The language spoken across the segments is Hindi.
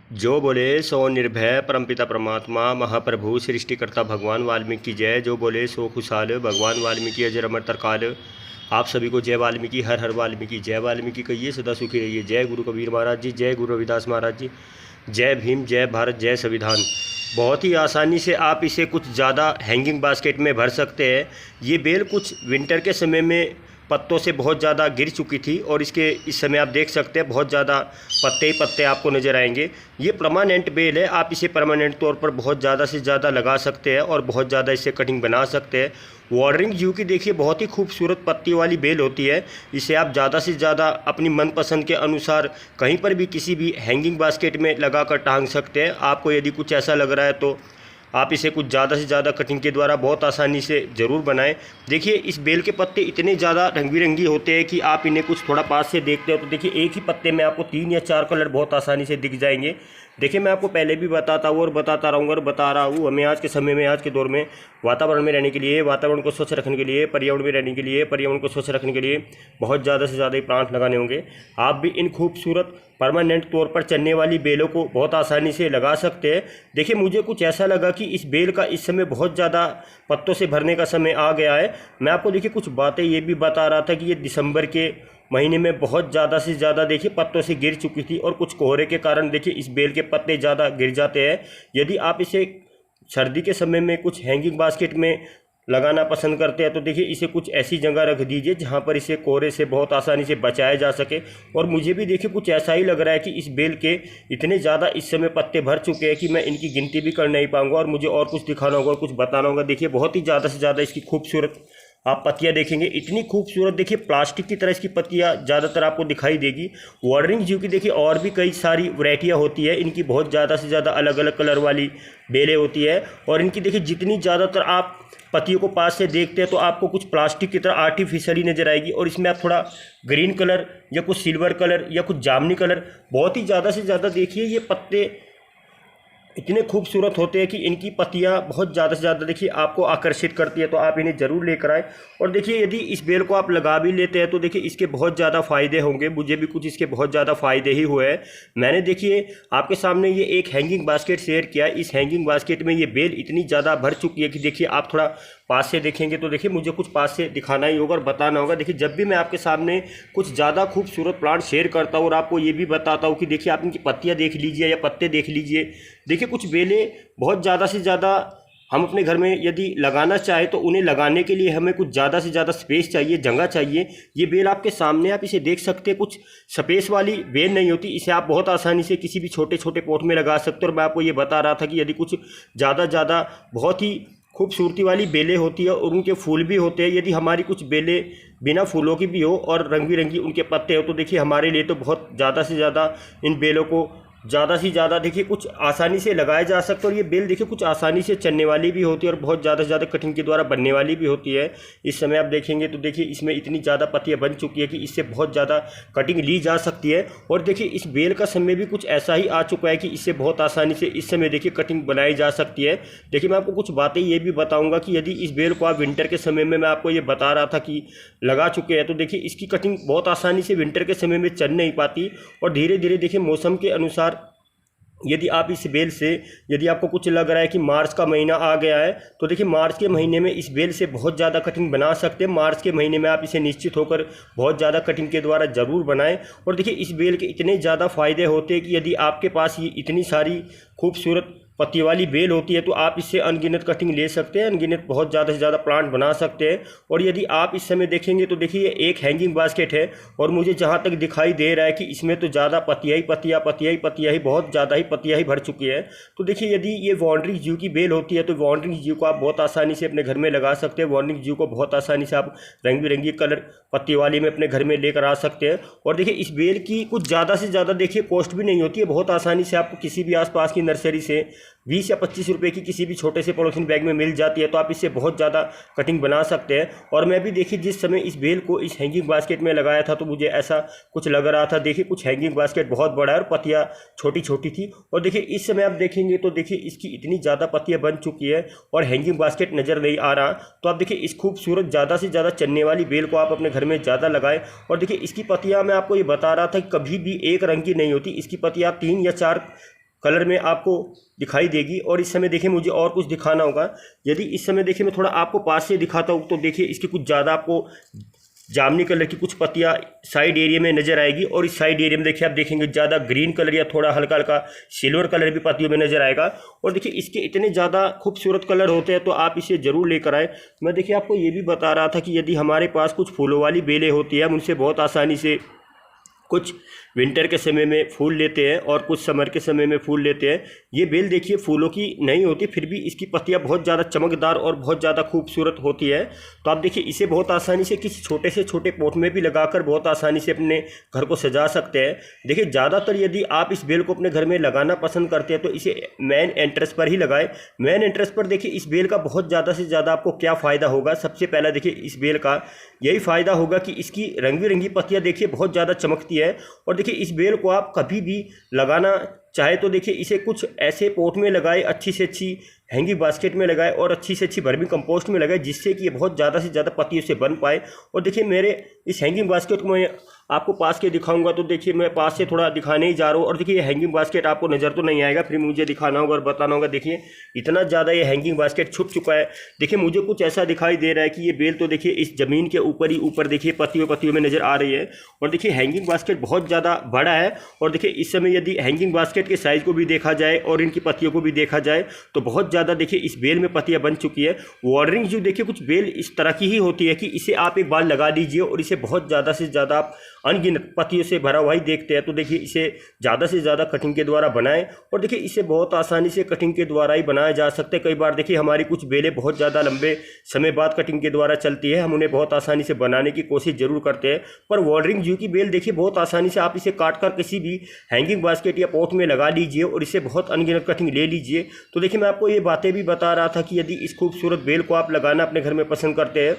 जो बोले सो निर्भय परमपिता परमात्मा महाप्रभु सृष्टिकर्ता भगवान वाल्मीकि जय। जो बोले सो खुशहाल भगवान वाल्मीकि अजर अमर तरकाल। आप सभी को जय वाल्मीकि, हर हर वाल्मीकि। जय वाल्मीकि कहिए, सदा सुखी रहिए। जय गुरु कबीर महाराज जी, जय गुरु रविदास महाराज जी, जय भीम, जय भारत, जय संविधान। बहुत ही आसानी से आप इसे कुछ ज़्यादा हैंगिंग बास्केट में भर सकते हैं। ये बेल कुछ विंटर के समय में पत्तों से बहुत ज़्यादा गिर चुकी थी और इसके इस समय आप देख सकते हैं बहुत ज़्यादा पत्ते ही पत्ते आपको नज़र आएंगे। ये परमानेंट बेल है, आप इसे परमानेंट तौर पर बहुत ज़्यादा से ज़्यादा लगा सकते हैं और बहुत ज़्यादा इससे कटिंग बना सकते हैं। वाटरिंग जू की देखिए बहुत ही खूबसूरत पत्ती वाली बेल होती है। इसे आप ज़्यादा से ज़्यादा अपनी मनपसंद के अनुसार कहीं पर भी किसी भी हैंगिंग बास्केट में लगा कर टांग सकते हैं। आपको यदि कुछ ऐसा लग रहा है तो आप इसे कुछ ज़्यादा से ज़्यादा कटिंग के द्वारा बहुत आसानी से ज़रूर बनाएं। देखिए इस बेल के पत्ते इतने ज़्यादा रंग बिरंगी होते हैं कि आप इन्हें कुछ थोड़ा पास से देखते हो तो देखिए एक ही पत्ते में आपको 3 या 4 कलर बहुत आसानी से दिख जाएंगे। देखिए मैं आपको पहले भी बताता हूँ और बताता रहूँगा और बता रहा हूँ, हमें आज के समय में, आज के दौर में वातावरण में रहने के लिए, वातावरण को स्वच्छ रखने के लिए, पर्यावरण में रहने के लिए, पर्यावरण को स्वच्छ रखने के लिए बहुत ज़्यादा से ज़्यादा प्लांट लगाने होंगे। आप भी इन खूबसूरत परमानेंट तौर पर चलने वाली बेलों को बहुत आसानी से लगा सकते हैं। देखिए मुझे कुछ ऐसा लगा कि इस बेल का इस समय बहुत ज़्यादा पत्तों से भरने का समय आ गया है। मैं आपको देखिए कुछ बातें ये भी बता रहा था कि ये दिसंबर के महीने में बहुत ज़्यादा से ज़्यादा देखिए पत्तों से गिर चुकी थी और कुछ कोहरे के कारण देखिए इस बेल के पत्ते ज़्यादा गिर जाते हैं। यदि आप इसे सर्दी के समय में कुछ हैंगिंग बास्केट में लगाना पसंद करते हैं तो देखिए इसे कुछ ऐसी जगह रख दीजिए जहाँ पर इसे कोहरे से बहुत आसानी से बचाया जा सके। और मुझे भी देखिए कुछ ऐसा ही लग रहा है कि इस बेल के इतने ज़्यादा इस समय पत्ते भर चुके हैं कि मैं इनकी गिनती भी कर नहीं पाऊंगा और मुझे और कुछ दिखाना होगा और कुछ बताना होगा। देखिए बहुत ही ज़्यादा से ज़्यादा इसकी खूबसूरत आप पत्तियां देखेंगे, इतनी खूबसूरत देखिए प्लास्टिक की तरह इसकी पत्तियां ज़्यादातर आपको दिखाई देगी। वाटरिंग जू की देखिए और भी कई सारी वैरायटियां होती है, इनकी बहुत ज़्यादा से ज़्यादा अलग अलग कलर वाली बेलें होती है। और इनकी देखिए जितनी ज़्यादातर आप पत्तियों को पास से देखते हैं तो आपको कुछ प्लास्टिक की तरह आर्टिफिशियली नज़र आएगी। और इसमें आप थोड़ा ग्रीन कलर या कुछ सिल्वर कलर या कुछ जामनी कलर, बहुत ही ज़्यादा से ज़्यादा देखिए ये पत्ते इतने खूबसूरत होते हैं कि इनकी पत्तियां बहुत ज़्यादा से ज़्यादा देखिए आपको आकर्षित करती है। तो आप इन्हें ज़रूर लेकर आए। और देखिए यदि इस बेल को आप लगा भी लेते हैं तो देखिए इसके बहुत ज़्यादा फ़ायदे होंगे। मुझे भी कुछ इसके बहुत ज़्यादा फ़ायदे ही हुए हैं। मैंने देखिए आपके सामने ये एक हैंगिंग बास्केट शेयर किया। इस हैंगिंग बास्केट में ये बेल इतनी ज़्यादा भर चुकी है कि देखिए आप थोड़ा पास से देखेंगे तो देखिए मुझे कुछ पास से दिखाना ही होगा और बताना होगा। देखिए जब भी मैं आपके सामने कुछ ज़्यादा खूबसूरत प्लांट शेयर करता हूँ और आपको ये भी बताता हूँ कि देखिए आप इनकी पत्तियाँ देख लीजिए या पत्ते देख लीजिए। देखिए कुछ बेलें बहुत ज़्यादा से ज़्यादा हम अपने घर में यदि लगाना चाहें तो उन्हें लगाने के लिए हमें कुछ ज़्यादा से ज़्यादा स्पेस चाहिए, जगह चाहिए। ये बेल आपके सामने, आप इसे देख सकते हैं, कुछ स्पेस वाली बेल नहीं होती। इसे आप बहुत आसानी से किसी भी छोटे छोटे पॉट में लगा सकते हो। और मैं आपको ये बता रहा था कि यदि कुछ ज़्यादा बहुत ही खूबसूरती वाली बेलें होती है और उनके फूल भी होते हैं, यदि हमारी कुछ बेलें बिना फूलों की भी हो और रंग बिरंगी उनके पत्ते हो तो देखिए हमारे लिए तो बहुत ज़्यादा से ज़्यादा इन बेलों को ज़्यादा से ज़्यादा देखिए कुछ आसानी से लगाया जा सकता है। और ये बेल देखिए कुछ आसानी से चलने वाली भी होती है और बहुत ज़्यादा से ज़्यादा कटिंग के द्वारा बनने वाली भी होती है। इस समय आप देखेंगे तो देखिए इसमें इतनी ज़्यादा पत्तियाँ बन चुकी है कि इससे बहुत ज़्यादा कटिंग ली जा सकती है। और देखिए इस बेल का समय भी कुछ ऐसा ही आ चुका है कि इससे बहुत आसानी से इस समय देखिए कटिंग बनाई जा सकती है। देखिए मैं आपको कुछ बातें ये भी बताऊँगा कि यदि इस बेल को आप विंटर के समय में, मैं आपको ये बता रहा था कि लगा चुके हैं, तो देखिए इसकी कटिंग बहुत आसानी से विंटर के समय में चल नहीं पाती। और धीरे धीरे देखिए मौसम के अनुसार यदि आप इस बेल से, यदि आपको कुछ लग रहा है कि मार्च का महीना आ गया है तो देखिए मार्च के महीने में इस बेल से बहुत ज़्यादा कटिंग बना सकते हैं। मार्च के महीने में आप इसे निश्चित होकर बहुत ज़्यादा कटिंग के द्वारा ज़रूर बनाएं। और देखिए इस बेल के इतने ज़्यादा फ़ायदे होते हैं कि यदि आपके पास ये इतनी सारी खूबसूरत पत्ती वाली बेल होती है तो आप इससे अनगिनत कटिंग ले सकते हैं, अनगिनत बहुत ज़्यादा से ज़्यादा प्लांट बना सकते हैं। और यदि आप इस समय देखेंगे तो देखिए ये एक हैंगिंग बास्केट है और मुझे जहाँ तक दिखाई दे रहा है कि इसमें तो ज़्यादा पत्तियाँ ही बहुत ज़्यादा ही पत्तियाँ ही भर चुकी है। तो देखिए यदि ये वाटरिंग जू की बेल होती है तो वाटरिंग जू को आप बहुत आसानी से अपने घर में लगा सकते हैं। वाटरिंग जू को बहुत आसानी से आप रंग बिरंगी कलर पत्ती वाली में अपने घर में लेकर आ सकते हैं। और देखिए इस बेल की कुछ ज़्यादा से ज़्यादा देखिए कॉस्ट भी नहीं होती है। बहुत आसानी से आपको किसी भी आसपास की नर्सरी से 20 या 25 रुपये की किसी भी छोटे से पॉलीथीन बैग में मिल जाती है। तो आप इससे बहुत ज़्यादा कटिंग बना सकते हैं। और मैं भी देखिए जिस समय इस बेल को इस हैंगिंग बास्केट में लगाया था तो मुझे ऐसा कुछ लग रहा था। देखिए कुछ हैंगिंग बास्केट बहुत बड़ा है और पत्तियाँ छोटी छोटी थी। और देखिए इस समय आप देखेंगे तो देखिए इसकी इतनी ज़्यादा पत्तियाँ बन चुकी है और हैंगिंग बास्केट नज़र नहीं आ रहा। तो आप देखिए इस खूबसूरत ज़्यादा से ज़्यादा चलने वाली बेल को आप अपने घर में ज़्यादा लगाएं। और देखिए इसकी पत्तियाँ, मैं आपको ये बता रहा था कि कभी भी एक रंग की नहीं होती। इसकी पत्तियाँ 3 या 4 कलर में आपको दिखाई देगी। और इस समय देखिए मुझे और कुछ दिखाना होगा। यदि इस समय देखिए मैं थोड़ा आपको पास से दिखाता हूँ तो देखिए इसकी कुछ ज़्यादा आपको जामुनी कलर की कुछ पत्तियां साइड एरिया में नजर आएगी। और इस साइड एरिया में देखिए आप देखेंगे ज़्यादा ग्रीन कलर या थोड़ा हल्का हल्का सिल्वर कलर भी पत्तियों में नजर आएगा। और देखिए इसके इतने ज़्यादा खूबसूरत कलर होते हैं तो आप इसे ज़रूर लेकर आए। मैं देखिए आपको ये भी बता रहा था कि यदि हमारे पास कुछ फूलों वाली बेलें होती है हम उनसे बहुत आसानी से कुछ विंटर के समय में फूल लेते हैं और कुछ समर के समय में फूल लेते हैं। ये बेल देखिए फूलों की नहीं होती, फिर भी इसकी पत्तियां बहुत ज़्यादा चमकदार और बहुत ज़्यादा खूबसूरत होती है। तो आप देखिए इसे बहुत आसानी से किसी छोटे से छोटे पॉट में भी लगाकर बहुत आसानी से अपने घर को सजा सकते हैं। देखिए ज़्यादातर यदि आप इस बेल को अपने घर में लगाना पसंद करते हैं तो इसे मेन एंट्रेंस पर ही लगाएं। मेन एंट्रेंस पर देखिए इस बेल का बहुत ज़्यादा से ज़्यादा आपको क्या फ़ायदा होगा। सबसे पहला देखिए इस बेल का यही फ़ायदा होगा कि इसकी रंग बिरंगी पत्तियाँ देखिए बहुत ज़्यादा चमकती है। और देखिए इस बेल को आप कभी भी लगाना चाहे तो देखिए इसे कुछ ऐसे पोट में लगाए, अच्छी से अच्छी हैंगिंग बास्केट में लगाए और अच्छी से अच्छी वर्मी कंपोस्ट में लगाए, जिससे कि ये बहुत ज़्यादा से ज़्यादा पत्तियों से बन पाए। और देखिए मेरे इस हैंगिंग बास्केट को मैं आपको पास के दिखाऊंगा तो देखिए मैं पास से थोड़ा दिखाने ही जा रहा हूँ। और देखिए ये हैंगिंग बास्केट आपको नज़र तो नहीं आएगा, फिर मुझे दिखाना होगा और बताना होगा। देखिए इतना ज़्यादा ये हैंगिंग बास्केट छुप चुका है। देखिए मुझे कुछ ऐसा दिखाई दे रहा है कि ये बेल तो देखिए इस ज़मीन के ऊपर ही ऊपर देखिए पत्तियों में नज़र आ रही है। और देखिए हैंगिंग बास्केट बहुत ज़्यादा बड़ा है। और देखिए इस समय यदि हैंगिंग बास्केट के साइज़ को भी देखा जाए और इनकी पत्तियों को भी देखा जाए तो बहुत ज़्यादा देखिए इस बेल में पत्तियां बन चुकी है। वाटरिंग जो देखिए कुछ बेल इस तरह की ही होती है कि इसे आप एक बार लगा दीजिए और इसे बहुत ज़्यादा से ज़्यादा आप अनगिनत पत्तियों से भरा हुआ ही देखते हैं। तो देखिए इसे ज़्यादा से ज़्यादा कटिंग के द्वारा बनाएं। और देखिए इसे बहुत आसानी से कटिंग के द्वारा ही बनाया जा सकता है। कई बार देखिए हमारी कुछ बेलें बहुत ज़्यादा लंबे समय बाद कटिंग के द्वारा चलती है, हम उन्हें बहुत आसानी से बनाने की कोशिश ज़रूर करते हैं। पर वाटरिंग जू की बेल देखिए बहुत आसानी से आप इसे काट कर किसी भी हैंगिंग बास्केट या पॉट में लगा लीजिए और इसे बहुत अनगिनत कटिंग ले लीजिए। तो देखिए मैं आपको ये बातें भी बता रहा था कि यदि इस खूबसूरत बेल को आप लगाना अपने घर में पसंद करते हैं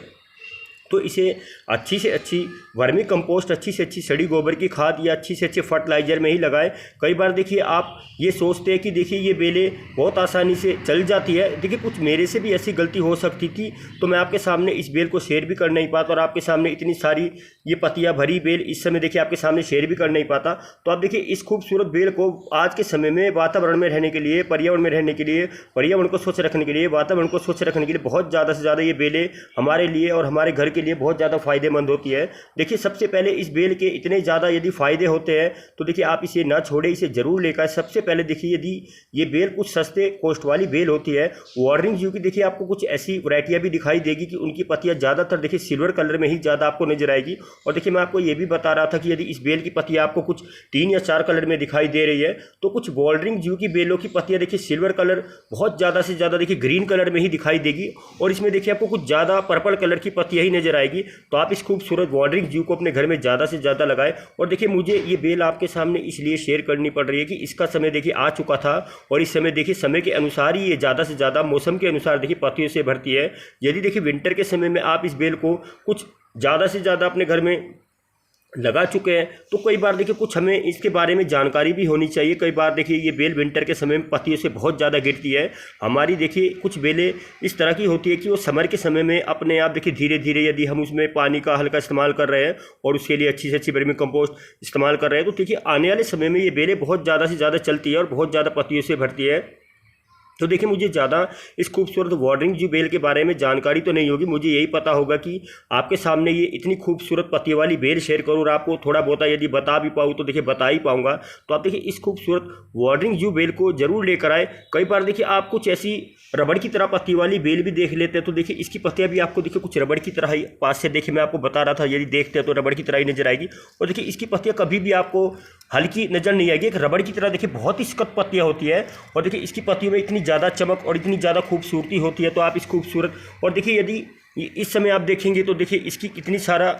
तो इसे अच्छी से अच्छी वर्मी कंपोस्ट, अच्छी से अच्छी सड़ी गोबर की खाद या अच्छी से अच्छे फर्टिलाइज़र में ही लगाएं। कई बार देखिए आप ये सोचते हैं कि देखिए ये बेलें बहुत आसानी से चल जाती है। देखिए कुछ मेरे से भी ऐसी गलती हो सकती थी तो मैं आपके सामने इस बेल को शेयर भी कर नहीं पाता और आपके सामने इतनी सारी ये पत्तियाँ भरी बेल इस समय देखिए आपके सामने शेयर भी कर नहीं पाता। तो आप देखिए इस खूबसूरत बेल को आज के समय में वातावरण में रहने के लिए, पर्यावरण में रहने के लिए, पर्यावरण को स्वच्छ रखने के लिए, वातावरण को स्वच्छ रखने के लिए बहुत ज़्यादा से ज़्यादा ये बेलें हमारे लिए और हमारे घर के लिए बहुत ज़्यादा फ़ायदेमंद होती है। देखिए सबसे पहले इस बेल के इतने ज़्यादा यदि फ़ायदे होते हैं तो देखिए आप इसे ना छोड़े, इसे ज़रूर लेकर। सबसे पहले देखिए यदि ये बेल कुछ सस्ते कॉस्ट वाली बेल होती है, वाटरिंग जू की देखिए आपको कुछ ऐसी वैरायटियाँ भी दिखाई देगी कि उनकी पत्तियाँ ज़्यादातर देखिए सिल्वर कलर में ही ज़्यादा आपको नजर आएगी। और देखिए मैं आपको ये भी बता रहा था कि यदि इस बेल की पत्तियाँ आपको कुछ 3 या 4 कलर में दिखाई दे रही है तो कुछ वाटरिंग जू की बेलों की पत्तियाँ देखिए सिल्वर कलर, बहुत ज़्यादा से ज़्यादा देखिए ग्रीन कलर में ही दिखाई देगी। और इसमें देखिए आपको कुछ ज़्यादा पर्पल कलर की पत्तियाँ ही नजर आएगी। तो आप इस खूबसूरत वाटरिंग जू को अपने घर में ज़्यादा से ज़्यादा लगाएं। और देखिए मुझे ये बेल आपके सामने इसलिए शेयर करनी पड़ रही है कि इसका समय देखिए आ चुका था और इस समय देखिए समय के अनुसार ही ये ज़्यादा से ज़्यादा मौसम के अनुसार देखिए पत्तियों से भरती है। यदि देखिए विंटर के समय में आप इस बेल को कुछ ज़्यादा से ज़्यादा अपने घर में लगा चुके हैं तो कई बार देखिए कुछ हमें इसके बारे में जानकारी भी होनी चाहिए। कई बार देखिए ये बेल विंटर के समय में पत्तियों से बहुत ज़्यादा गिरती है। हमारी देखिए कुछ बेलें इस तरह की होती है कि वो समर के समय में अपने आप देखिए धीरे धीरे यदि हम उसमें पानी का हल्का इस्तेमाल कर रहे हैं और उसके लिए अच्छी से अच्छी वर्मी कंपोस्ट इस्तेमाल कर रहे हैं तो देखिए आने वाले समय में ये बेलें बहुत ज़्यादा से ज़्यादा चलती है और बहुत ज़्यादा पत्तियों से भरती है। तो देखिए मुझे ज़्यादा इस खूबसूरत वाटरिंग जू बेल के बारे में जानकारी तो नहीं होगी, मुझे यही पता होगा कि आपके सामने ये इतनी खूबसूरत पत्तियों वाली बेल शेयर करूँ और आपको थोड़ा बहुत यदि बता भी पाऊँ तो देखिए बता ही पाऊँगा। तो आप देखिए इस खूबसूरत वाटरिंग जू बेल को ज़रूर लेकर आए। कई बार देखिए आप कुछ ऐसी रबड़ की तरह पत्ती वाली बेल भी देख लेते हैं तो देखिए इसकी पत्तियाँ भी आपको देखिए कुछ रबड़ की तरह ही, पास से देखिए मैं आपको बता रहा था, यदि देखते हैं तो रबड़ की तरह ही नजर आएगी। और देखिए इसकी पत्तियाँ कभी भी आपको हल्की नज़र नहीं आएगी, एक रबड़ की तरह देखिए बहुत ही सख्त पत्तियाँ होती है। और देखिए इसकी पत्तियों में इतनी ज़्यादा चमक और इतनी ज़्यादा खूबसूरती होती है। तो आप इस खूबसूरत, और देखिए यदि इस समय आप देखेंगे तो देखिए इसकी कितनी सारा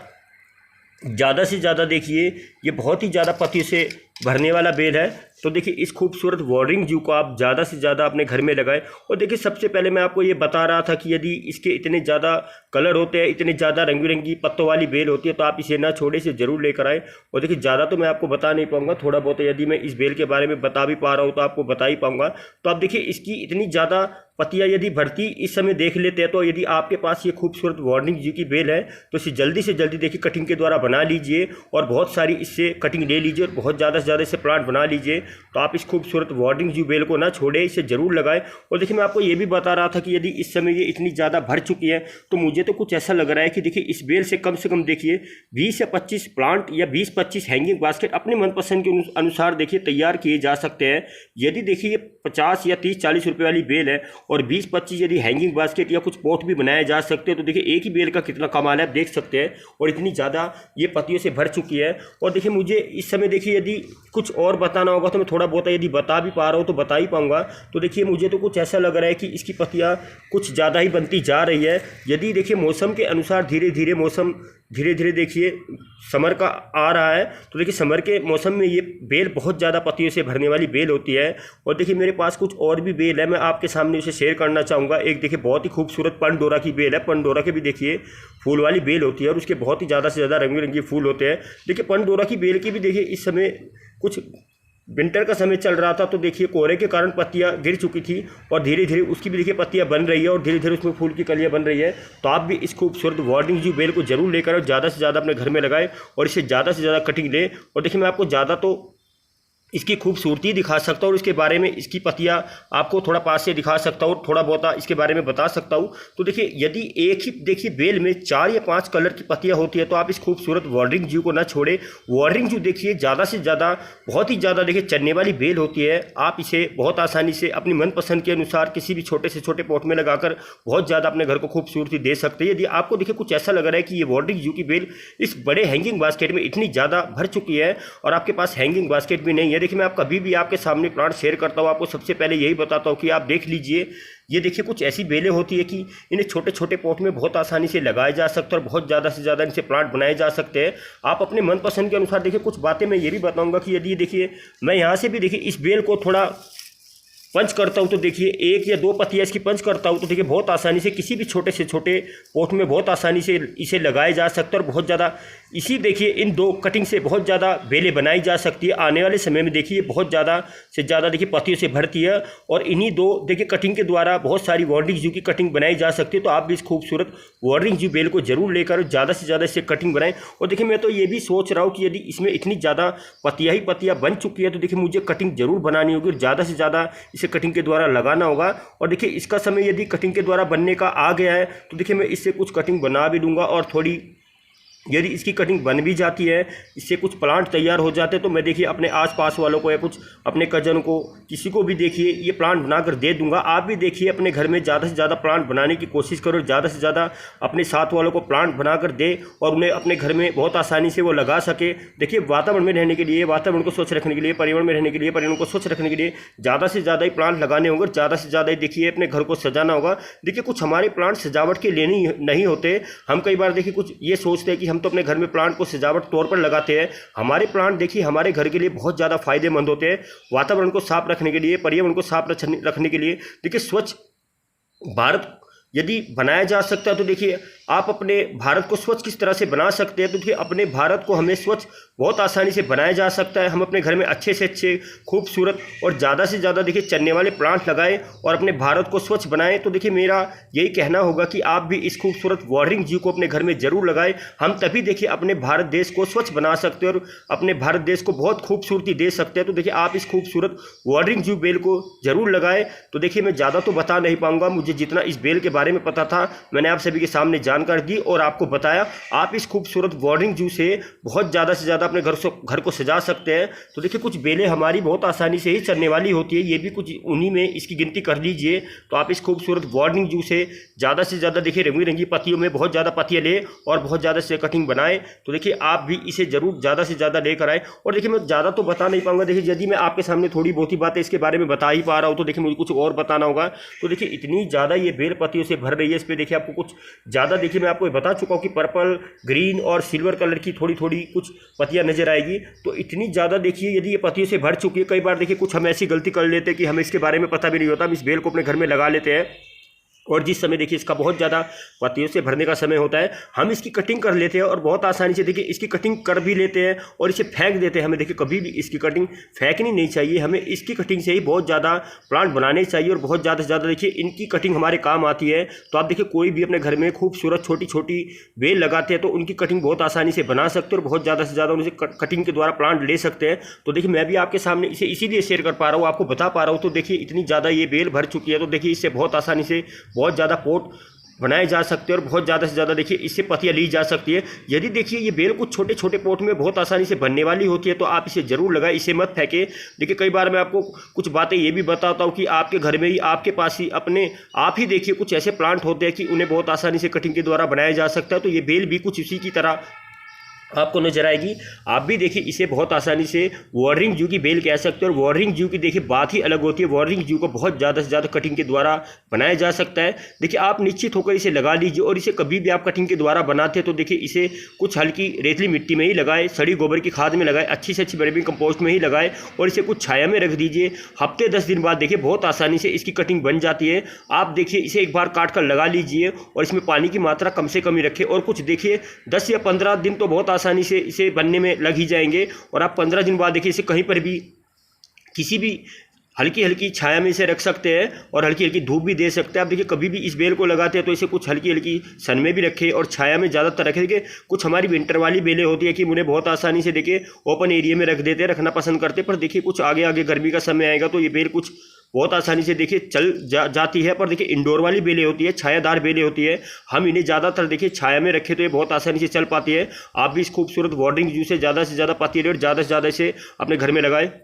ज़्यादा से ज़्यादा देखिए ये बहुत ही ज़्यादा पत्तियों से भरने वाला बेल है। तो देखिए इस खूबसूरत वाटरिंग जू को आप ज़्यादा से ज़्यादा अपने घर में लगाएं। और देखिए सबसे पहले मैं आपको ये बता रहा था कि यदि इसके इतने ज़्यादा कलर होते हैं, इतने ज़्यादा रंग बिरंगी पत्तों वाली बेल होती है तो आप इसे ना छोड़े, इसे ज़रूर लेकर आएँ। और देखिए ज़्यादा तो मैं आपको बता नहीं पाऊँगा, थोड़ा बहुत यदि मैं इस बेल के बारे में बता भी पा रहा हूँ तो आपको बता ही पाऊँगा। तो आप देखिए इसकी इतनी ज़्यादा पत्तियाँ यदि भरती इस समय देख लेते हैं तो यदि आपके पास ये खूबसूरत वाटरिंग जू की बेल है तो इसे जल्दी से जल्दी देखिए कटिंग के द्वारा बना लीजिए और बहुत सारी इससे कटिंग ले लीजिए और बहुत ज़्यादा से ज़्यादा इसे प्लांट बना लीजिए। तो आप इस खूबसूरत वार्डिंग जू बेल को ना छोड़े, इसे ज़रूर लगाएं। और देखिए मैं आपको ये भी बता रहा था कि यदि इस समय ये इतनी ज़्यादा भर चुकी है तो मुझे तो कुछ ऐसा लग रहा है कि देखिए इस बेल से कम देखिए 20 या 25 प्लांट या 20-25 हैंगिंग बास्केट अपने मनपसंद के अनुसार देखिए तैयार किए जा सकते हैं। यदि देखिए 50 या 30-40 रुपये वाली बेल है और 20-25 यदि हैंगिंग बास्केट या कुछ पॉट भी बनाए जा सकते हैं तो देखिए एक ही बेल का कितना कमाल है आप देख सकते हैं। और इतनी ज़्यादा ये पत्तियों से भर चुकी है। और देखिए मुझे इस समय देखिए यदि कुछ और बताना होगा तो मैं थोड़ा बहुत यदि बता भी पा रहा हूँ तो बता ही पाऊंगा। तो देखिए मुझे तो कुछ ऐसा लग रहा है कि इसकी पत्तियाँ कुछ ज़्यादा ही बनती जा रही है। यदि देखिए मौसम के अनुसार धीरे धीरे देखिए समर का आ रहा है तो देखिए समर के मौसम में ये बेल बहुत ज़्यादा पत्तियों से भरने वाली बेल होती है। और देखिए मेरे पास कुछ और भी बेल है, मैं आपके सामने उसे शेयर करना चाहूँगा। एक देखिए बहुत ही खूबसूरत पंडोरा की बेल है। पंडोरा के भी देखिए फूल वाली बेल होती है और उसके बहुत ही ज़्यादा से ज़्यादा रंग बिरंगे फूल होते हैं। देखिए पंडोरा की बेल की भी देखिए इस समय कुछ विंटर का समय चल रहा था तो देखिए कोहरे के कारण पत्तियां गिर चुकी थी और धीरे धीरे उसकी भी देखिए पत्तियां बन रही है और धीरे धीरे उसमें फूल की कलियां बन रही है। तो आप भी इस खूबसूरत वार्डिंग जू बेल को जरूर लेकर और ज़्यादा से ज़्यादा अपने घर में लगाएं और इसे ज़्यादा से ज़्यादा कटिंग लें। और देखिए मैं आपको ज़्यादा तो इसकी खूबसूरती दिखा सकता हूँ और इसके बारे में इसकी पत्तियाँ आपको थोड़ा पास से दिखा सकता हूँ और थोड़ा बहुत इसके बारे में बता सकता हूँ। तो देखिए यदि एक ही देखिए बेल में 4 या 5 कलर की पत्तियाँ होती है तो आप इस खूबसूरत वार्डिंग जू को ना छोड़े। वार्डिंग जू देखिए ज़्यादा से ज़्यादा बहुत ही ज़्यादा देखिए चलने वाली बेल होती है। आप इसे बहुत आसानी से अपनी मनपसंद के अनुसार किसी भी छोटे से छोटे पॉट में लगाकर बहुत ज़्यादा अपने घर को खूबसूरती दे सकते हैं। यदि आपको देखिए कुछ ऐसा लग रहा है कि ये वार्डिंग जू की बेल इस बड़े हैंगिंग बास्केट में इतनी ज़्यादा भर चुकी है और आपके पास हैंगिंग बास्केट भी नहीं है, देखिए मैं आप कभी भी आपके सामने प्लांट शेयर करता हूँ आपको सबसे पहले यही बताता हूँ कि आप देख लीजिए। ये देखिए कुछ ऐसी बेलें होती है कि इन्हें छोटे छोटे पॉट में बहुत आसानी से लगाया जा सकता है और बहुत ज़्यादा से ज़्यादा इनसे प्लांट बनाए जा सकते हैं। आप अपने मनपसंद के अनुसार देखिए कुछ बातें मैं ये भी बताऊंगा कि यदि देखिए मैं यहाँ से भी देखिए इस बेल को थोड़ा पंच करता हूँ तो देखिए 1 या 2 पत्तियाँ इसकी पंच करता हूँ तो देखिए बहुत आसानी से किसी भी छोटे से छोटे पॉट में बहुत आसानी से इसे लगाया जा सकता है और बहुत ज़्यादा इसी देखिए इन 2 कटिंग से बहुत ज़्यादा बेलें बनाई जा सकती है। आने वाले समय में देखिए बहुत ज़्यादा से ज़्यादा देखिए पत्तियों से भरती है और इन्हीं 2 देखिए कटिंग के द्वारा बहुत सारी वार्डिंग जू की कटिंग बनाई जा सकती है। तो आप भी इस खूबसूरत वार्डिंग जू बेल को जरूर लेकर ज़्यादा से ज़्यादा इससे कटिंग बनाएं। और देखिए मैं तो ये भी सोच रहा हूँ कि यदि इसमें इतनी ज़्यादा पत्तियाँ बन चुकी है तो देखिए मुझे कटिंग जरूर बनानी होगी और ज़्यादा से ज़्यादा इसे कटिंग के द्वारा लगाना होगा। और देखिए इसका समय यदि कटिंग के द्वारा बनने का आ गया है तो देखिए मैं इससे कुछ कटिंग बना भी दूंगा और थोड़ी यदि इसकी कटिंग बन भी जाती है, इससे कुछ प्लांट तैयार हो जाते हैं तो मैं देखिए अपने आसपास वालों को या कुछ अपने कजन को किसी को भी देखिए ये प्लांट बनाकर दे दूंगा। आप भी देखिए अपने घर में ज़्यादा से ज़्यादा प्लांट बनाने की कोशिश करो, ज़्यादा से ज़्यादा अपने साथ वालों को प्लांट बनाकर दे और उन्हें अपने घर में बहुत आसानी से वो लगा सके। देखिए वातावरण में रहने के लिए, वातावरण को स्वच्छ रखने के लिए, पर्यावरण में रहने के लिए, पर्यावरण को स्वच्छ रखने के लिए ज़्यादा से ज़्यादा ही प्लांट लगाने होंगे, ज़्यादा से ज़्यादा ही देखिए अपने घर को सजाना होगा। देखिए कुछ हमारे प्लांट सजावट के लिए नहीं होते। हम कई बार देखिए कुछ ये सोचते हैं कि हम तो अपने घर में प्लांट को सजावट तौर पर लगाते हैं। हमारे प्लांट देखिए हमारे घर के लिए बहुत ज़्यादा फायदेमंद होते हैं। वातावरण को साफ रखने के लिए, पर्यावरण को साफ रखने के लिए देखिए स्वच्छ भारत यदि बनाया जा सकता है तो देखिए आप अपने भारत को स्वच्छ किस तरह से बना सकते हैं। तो देखिए अपने भारत को हमें स्वच्छ बहुत आसानी से बनाया जा सकता है। हम अपने घर में अच्छे से अच्छे खूबसूरत और ज़्यादा से ज़्यादा देखिए चलने वाले प्लांट लगाएं और अपने भारत को स्वच्छ बनाएं। तो देखिए मेरा यही कहना होगा कि आप भी इस खूबसूरत वार्डिंग जू को अपने घर में ज़रूर लगाएं। हम तभी देखिए अपने भारत देश को स्वच्छ बना सकते हैं और अपने भारत देश को बहुत खूबसूरती दे सकते हैं। तो देखिए आप इस खूबसूरत वार्डिंग जू बेल को ज़रूर लगाएं। तो देखिए मैं ज़्यादा तो बता नहीं पाऊँगा, मुझे जितना इस बेल के बारे में पता था मैंने आप सभी के सामने जानकारी दी और आपको बताया। आप इस खूबसूरत वार्डिंग जू से बहुत ज़्यादा से ज़्यादा अपने घर को सजा सकते हैं। तो देखिए कुछ बेलें हमारी बहुत आसानी से ही चलने वाली होती है, ये भी कुछ उन्हीं में इसकी गिनती कर लीजिए। तो आप इस खूबसूरत वार्डिंग जू से ज़्यादा देखिए रंगी रंगी पत्तियों में बहुत ज़्यादा पत्तियाँ लें और बहुत ज़्यादा से कटिंग बनाएं। तो देखिए आप भी इसे ज़रूर ज़्यादा से ज़्यादा लेकर आए। और देखिए मैं ज़्यादा तो बता नहीं पाऊंगा, देखिए यदि मैं आपके सामने थोड़ी बहुत ही बातें इसके बारे में बता ही पा रहा हूँ तो देखिए मुझे कुछ और बताना होगा। तो देखिए इतनी ज़्यादा ये बेल पत्तियों से भर रही है, इस पर देखिए आपको कुछ ज़्यादा देखिए मैं आपको बता चुका हूँ कि पर्पल, ग्रीन और सिल्वर कलर की थोड़ी थोड़ी कुछ पत्तियाँ नजर आएगी। तो इतनी ज़्यादा देखिए यदि ये पत्तियों से भर चुकी है, कई बार देखिए कुछ हम ऐसी गलती कर लेते हैं कि हमें इसके बारे में पता भी नहीं होता, हम इस बेल को अपने घर में लगा लेते हैं और जिस समय देखिए इसका बहुत ज़्यादा पत्तियों से भरने का समय होता है, हम इसकी कटिंग कर लेते हैं और बहुत आसानी से देखिए इसकी कटिंग कर भी लेते हैं और इसे फेंक देते हैं। हमें देखिए कभी भी इसकी कटिंग फेंकनी नहीं चाहिए, हमें इसकी कटिंग से ही बहुत ज़्यादा प्लांट बनाने चाहिए और बहुत ज़्यादा से ज़्यादा देखिए इनकी कटिंग हमारे काम आती है। तो आप देखिए कोई भी अपने घर में खूबसूरत छोटी छोटी बेल लगाते हैं तो उनकी कटिंग बहुत आसानी से बना सकते हैं और बहुत ज़्यादा से ज़्यादा उनसे कटिंग के द्वारा प्लांट ले सकते हैं। तो देखिए मैं भी आपके सामने इसे इसीलिए शेयर कर पा रहा हूँ, आपको बता पा रहा हूँ। तो देखिए इतनी ज़्यादा ये बेल भर चुकी है, तो देखिए इससे बहुत आसानी से बहुत ज़्यादा पोट बनाए जा सकते हैं और बहुत ज़्यादा से ज़्यादा देखिए इससे पत्तियाँ ली जा सकती है। यदि देखिए ये बेल कुछ छोटे छोटे पोट में बहुत आसानी से बनने वाली होती है तो आप इसे ज़रूर लगाएं, इसे मत फेंकें। देखिए कई बार मैं आपको कुछ बातें ये भी बताता हूँ कि आपके घर में ही आपके पास ही अपने आप ही देखिए कुछ ऐसे प्लांट होते हैं कि उन्हें बहुत आसानी से कटिंग के द्वारा बनाया जा सकता है। तो ये बेल भी कुछ इसी की तरह आपको नजर आएगी। आप भी देखिए इसे बहुत आसानी से वाटरिंग जू की बेल कह सकते हो और वाटरिंग जू की देखिए बात ही अलग होती है। वाटरिंग जू को बहुत ज़्यादा से ज़्यादा कटिंग के द्वारा बनाया जा सकता है। देखिए आप निश्चित होकर इसे लगा लीजिए और इसे कभी भी आप कटिंग के द्वारा बनाते हैं तो देखिए इसे कुछ हल्की रेतली मिट्टी में ही लगाए, सड़ी गोबर की खाद में लगाए, अच्छी से अच्छी वर्मी कंपोस्ट में ही लगाए और इसे कुछ छाया में रख दीजिए। हफ्ते 10 दिन बाद देखिए बहुत आसानी से इसकी कटिंग बन जाती है। आप देखिए इसे एक बार काट कर लगा लीजिए और इसमें पानी की मात्रा कम से कम ही रखें और कुछ देखिए 10 या 15 दिन तो बहुत आसानी से इसे बनने में लग ही जाएंगे और आप 15 दिन बाद देखिए इसे कहीं पर भी किसी भी हल्की हल्की छाया में इसे रख सकते हैं और हल्की हल्की धूप भी दे सकते हैं। आप देखिए कभी भी इस बेल को लगाते हैं तो इसे कुछ हल्की हल्की सन में भी रखें और छाया में ज़्यादातर रखें। देखिए कुछ हमारी विंटर वाली बेलें होती है कि उन्हें बहुत आसानी से देखिए ओपन एरिया में रख देते हैं, रखना पसंद करते हैं, पर देखिए कुछ आगे आगे गर्मी का समय आएगा तो ये बेल कुछ बहुत आसानी से देखिए चल जाती है। पर देखिए इंडोर वाली बेलें होती है, छायादार बेलें होती है, हम इन्हें ज़्यादातर देखिए छाया में रखें तो ये बहुत आसानी से चल पाती है। आप भी इस खूबसूरत वाटरिंग जू से ज़्यादा पत्ती और ज़्यादा से ज़्यादा इसे अपने घर में लगाएं।